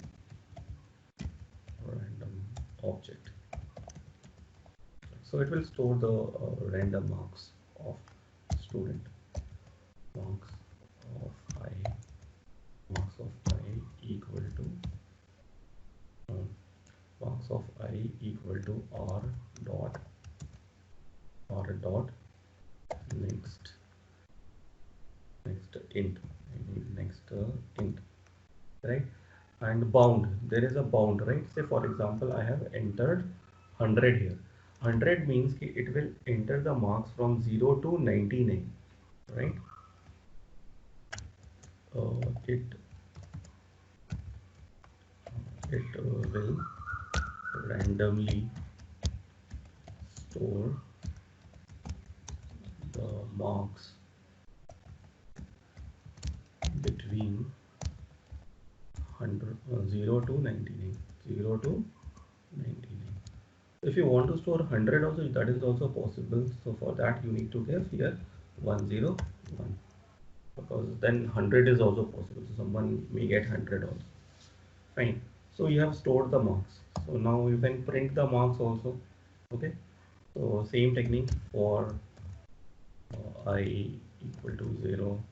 object. So it will store the random marks of student, marks of I equal to marks of I equal to r dot next int, int, right? And bound, there is a bound, right? Say for example I have entered 100 here. 100 means it will enter the marks from 0 to 99, right? It will randomly store the marks between 0 to 99, 0 to 99. If you want to store 100 also, that is also possible. So for that you need to give here 101, because then 100 is also possible. So someone may get 100 also. Fine. So you have stored the marks. So now you can print the marks also. Okay. So same technique for I equal to 0,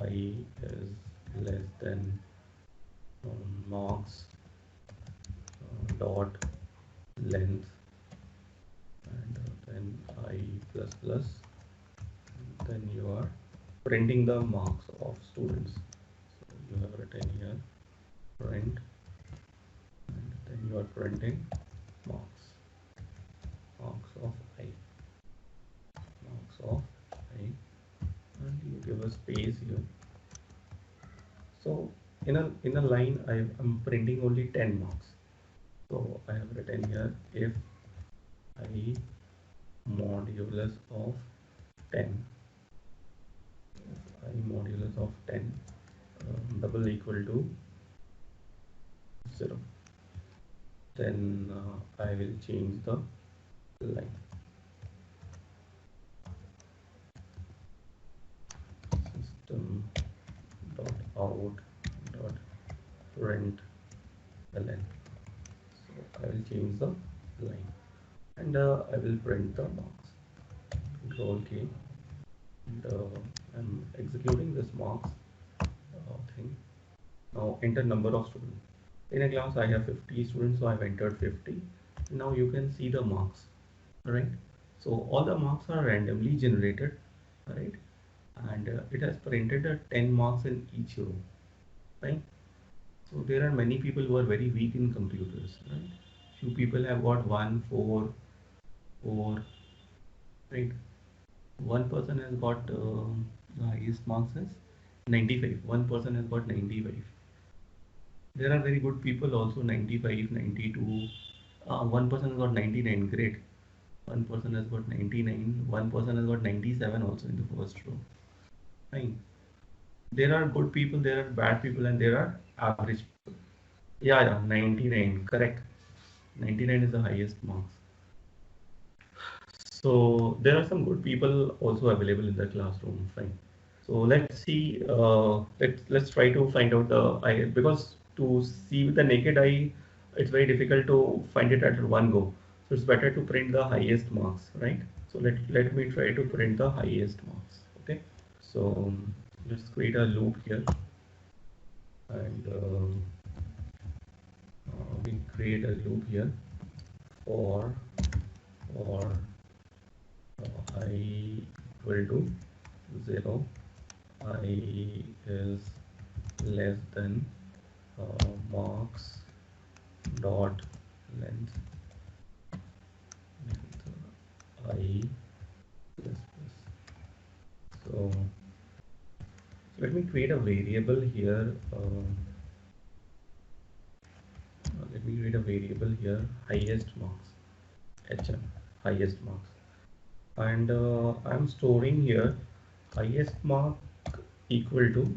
I is less than marks dot length, and then I plus plus, then you are printing the marks of students. So you have written here print, and then you are printing marks of I, and you give a space here. So in a line I am printing only 10 marks. So I have written here if I modulus of 10, if I modulus of 10 double equal to 0, then I will change the line. System dot out dot print ln. So I will change the line, and I will print the marks. Control K, and I'm executing this marks thing. Now enter number of students. In a class I have 50 students, so I've entered 50. Now you can see the marks, right? So all the marks are randomly generated, right? And it has printed 10 marks in each row, right? So there are many people who are very weak in computers, right? Few people have got 1, 4, 4, right? One person has got the highest marks is 95. One person has got 95. There are very good people also 95, 92. One person has got 99. Great. One person has got 99. One person has got 97 also in the first row. Fine. There are good people, there are bad people, and there are average people. Yeah, yeah, 99. Correct. 99 is the highest marks. So there are some good people also available in the classroom. Fine. So let's see. Let's try to find out the I because to see with the naked eye, it's very difficult to find it at one go. So it's better to print the highest marks, right? So let me try to print the highest marks. Okay. So let's create a loop here, and we create a loop here for for I equal to 0, I is less than marks dot length I plus plus. So let me create a variable here. Let me create a variable here, highest marks, HM, highest marks, and I'm storing here highest mark equal to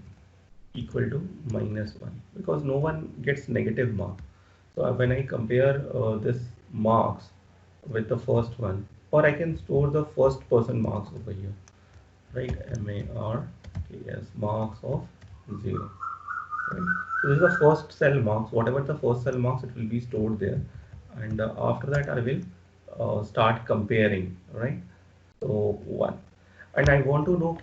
-1 because no one gets negative mark. So when I compare this marks with the first one, or I can store the first person marks over here, right? MARKS, marks of 0, right? So this is the first cell marks. Whatever the first cell marks, it will be stored there, and after that I will start comparing, right? So 1, and I want to know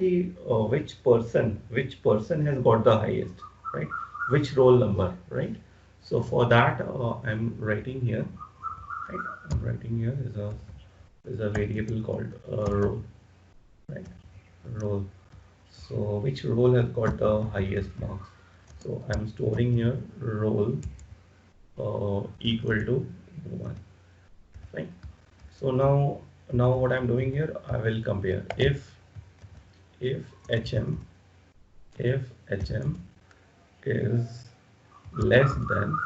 which person has got the highest, right? Which roll number, right? So for that I'm writing here, right? I'm writing here is a variable called roll, right? Roll. So which roll has got the highest marks? So I'm storing here roll equal to 1, right? So now what I'm doing here, I will compare if HM if HM is less than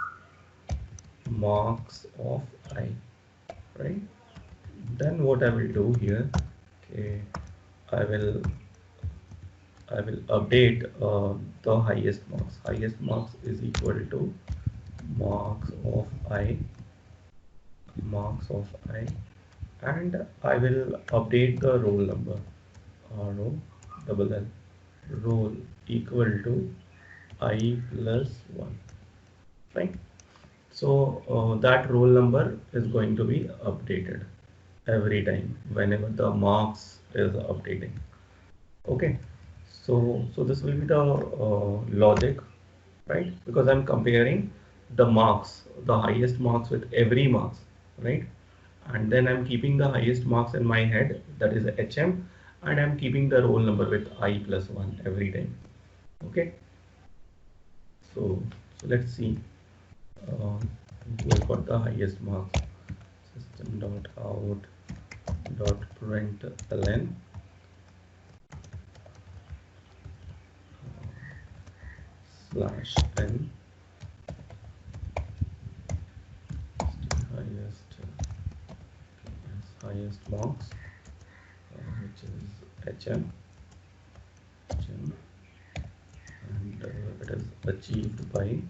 marks of I, right? Then what I will do here, okay, I will I will update the highest marks. Highest marks is equal to marks of I, marks of I, and I will update the roll number, row double L, roll equal to I plus 1, right? So that roll number is going to be updated every time whenever the marks is updating. Okay, so this will be the logic, right? Because I'm comparing the marks, the highest marks with every marks, right? And then I'm keeping the highest marks in my head, that is HM, and I'm keeping the roll number with I plus 1 every time. Okay, so let's see who has got the highest marks. System dot out dot println slash n highest highest marks, which is HM, and it is achieved by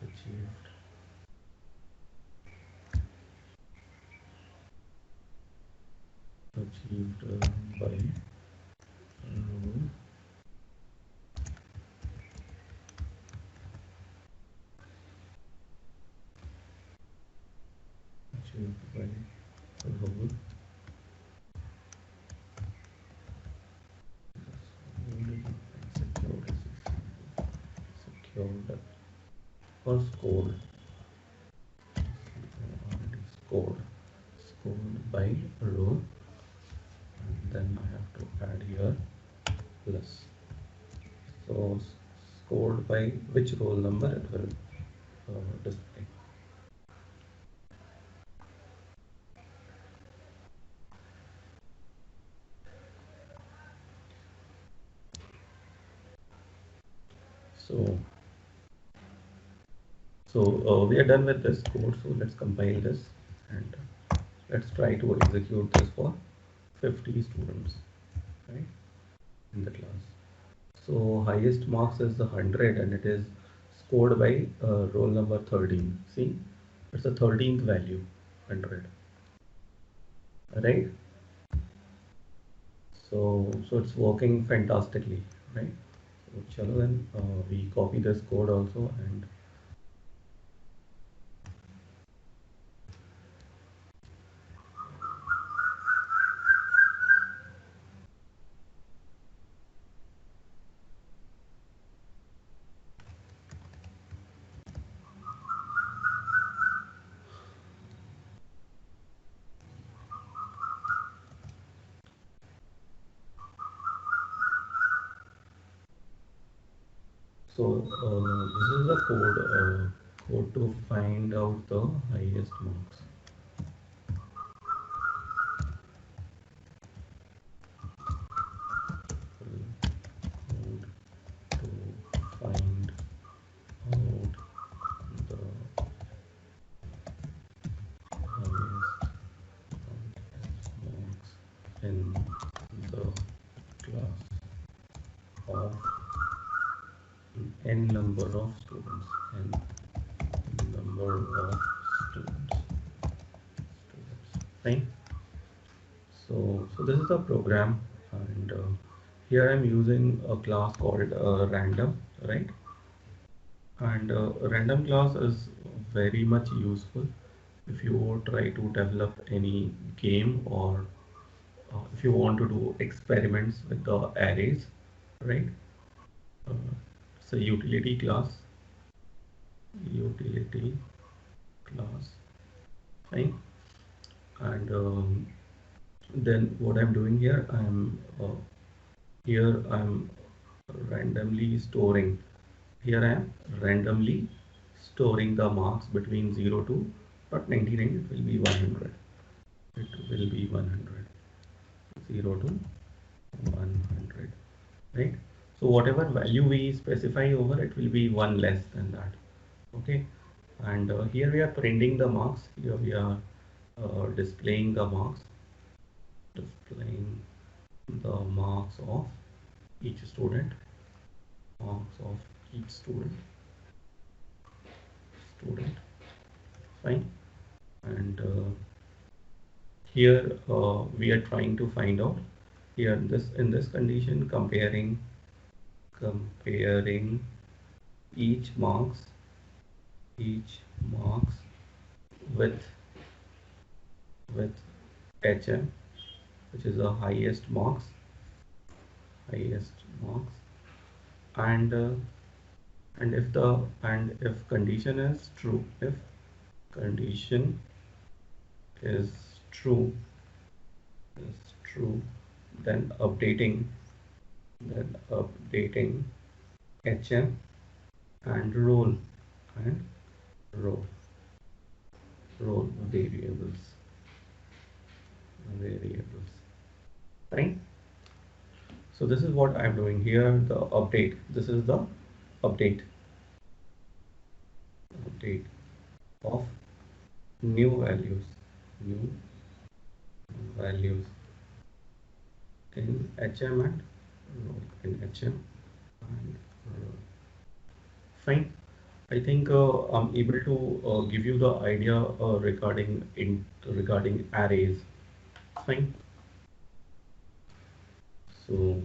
achieved achieved by rule achieved by rule secured secured or scored scored scored by rule, and then I have to add here plus. So scored by which roll number it will display. So we are done with this code. So let's compile this and let's try to execute this for 50 students, right, in the class. So highest marks is the 100 and it is scored by roll number 13. See, it's the 13th value, 100, right? So it's working fantastically, right? So chalo then we copy this code also and so this is the code to find out the highest marks. Code to find out the highest marks in the class of n number of students, n number of students, right? So this is the program, and here I'm using a class called random, right? And random class is very much useful if you try to develop any game, or if you want to do experiments with the arrays, right? It's a utility class, fine. And then what I'm doing here, I'm randomly storing. Here I am randomly storing the marks between 0 to not 99. It will be 100. It will be 100. 0 to 100, right? So whatever value we specify over, it will be one less than that. Okay, and here we are printing the marks. Here we are displaying the marks, displaying the marks of each student, marks of each student, fine. And here we are trying to find out here in this condition, comparing each marks with HM, which is the highest marks, and if condition is true, if condition is true, then updating HM and roll and row variables, right? So this is what I'm doing here, the update. This is the update of new values in HM and row, and row. Fine. I think I'm able to give you the idea regarding arrays. Fine. So